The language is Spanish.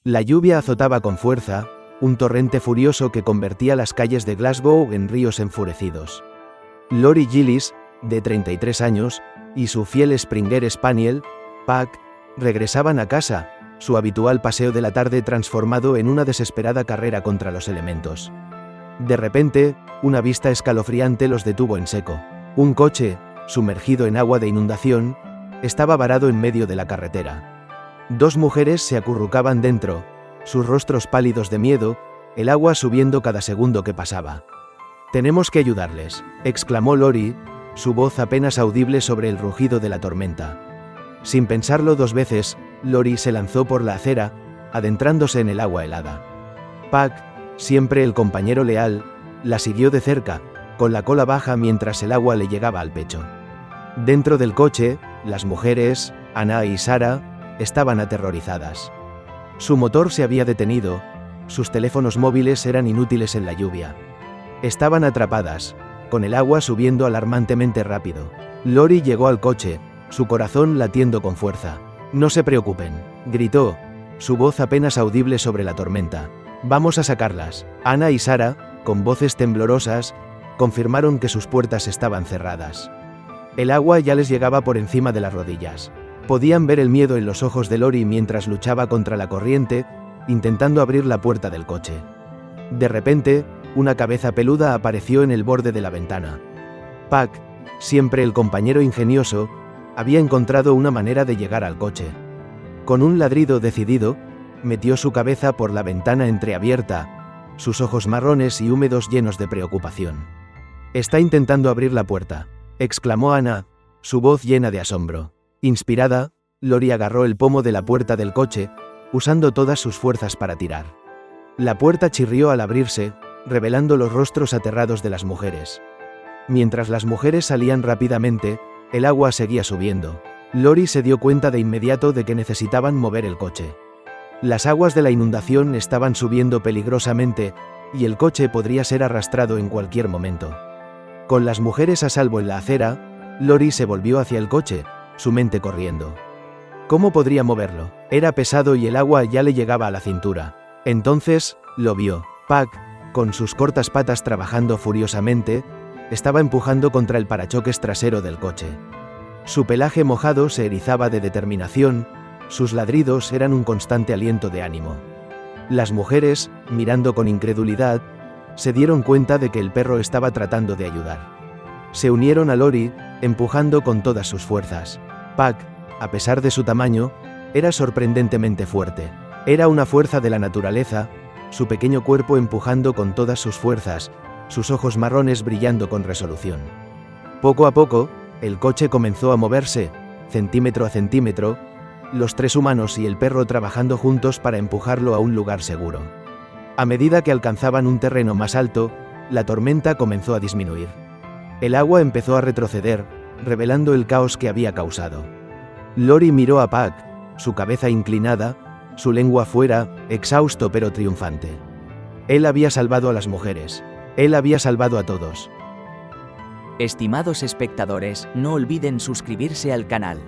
La lluvia azotaba con fuerza, un torrente furioso que convertía las calles de Glasgow en ríos enfurecidos. Lori Gillis, de 33 años, y su fiel Springer Spaniel, Puck, regresaban a casa, su habitual paseo de la tarde transformado en una desesperada carrera contra los elementos. De repente, una vista escalofriante los detuvo en seco. Un coche, sumergido en agua de inundación, estaba varado en medio de la carretera. Dos mujeres se acurrucaban dentro, sus rostros pálidos de miedo, el agua subiendo cada segundo que pasaba. «Tenemos que ayudarles», exclamó Lori, su voz apenas audible sobre el rugido de la tormenta. Sin pensarlo dos veces, Lori se lanzó por la acera, adentrándose en el agua helada. Puck, siempre el compañero leal, la siguió de cerca, con la cola baja mientras el agua le llegaba al pecho. Dentro del coche, las mujeres, Anna y Sarah, estaban aterrorizadas. Su motor se había detenido, sus teléfonos móviles eran inútiles en la lluvia. Estaban atrapadas, con el agua subiendo alarmantemente rápido. Lori llegó al coche, su corazón latiendo con fuerza. «No se preocupen», gritó, su voz apenas audible sobre la tormenta. «Vamos a sacarlas». Anna y Sarah, con voces temblorosas, confirmaron que sus puertas estaban cerradas. El agua ya les llegaba por encima de las rodillas. Podían ver el miedo en los ojos de Lori mientras luchaba contra la corriente, intentando abrir la puerta del coche. De repente, una cabeza peluda apareció en el borde de la ventana. Puck, siempre el compañero ingenioso, había encontrado una manera de llegar al coche. Con un ladrido decidido, metió su cabeza por la ventana entreabierta, sus ojos marrones y húmedos llenos de preocupación. «Está intentando abrir la puerta», exclamó Anna, su voz llena de asombro. Inspirada, Lori agarró el pomo de la puerta del coche, usando todas sus fuerzas para tirar. La puerta chirrió al abrirse, revelando los rostros aterrados de las mujeres. Mientras las mujeres salían rápidamente, el agua seguía subiendo. Lori se dio cuenta de inmediato de que necesitaban mover el coche. Las aguas de la inundación estaban subiendo peligrosamente, y el coche podría ser arrastrado en cualquier momento. Con las mujeres a salvo en la acera, Lori se volvió hacia el coche, su mente corriendo. ¿Cómo podría moverlo? Era pesado y el agua ya le llegaba a la cintura. Entonces, lo vio. Puck, con sus cortas patas trabajando furiosamente, estaba empujando contra el parachoques trasero del coche. Su pelaje mojado se erizaba de determinación, sus ladridos eran un constante aliento de ánimo. Las mujeres, mirando con incredulidad, se dieron cuenta de que el perro estaba tratando de ayudar. Se unieron a Lori, empujando con todas sus fuerzas. Puck, a pesar de su tamaño, era sorprendentemente fuerte. Era una fuerza de la naturaleza, su pequeño cuerpo empujando con todas sus fuerzas, sus ojos marrones brillando con resolución. Poco a poco, el coche comenzó a moverse, centímetro a centímetro, los tres humanos y el perro trabajando juntos para empujarlo a un lugar seguro. A medida que alcanzaban un terreno más alto, la tormenta comenzó a disminuir. El agua empezó a retroceder, revelando el caos que había causado. Lori miró a Puck, su cabeza inclinada, su lengua fuera, exhausto pero triunfante. Él había salvado a las mujeres. Él había salvado a todos. Estimados espectadores, no olviden suscribirse al canal.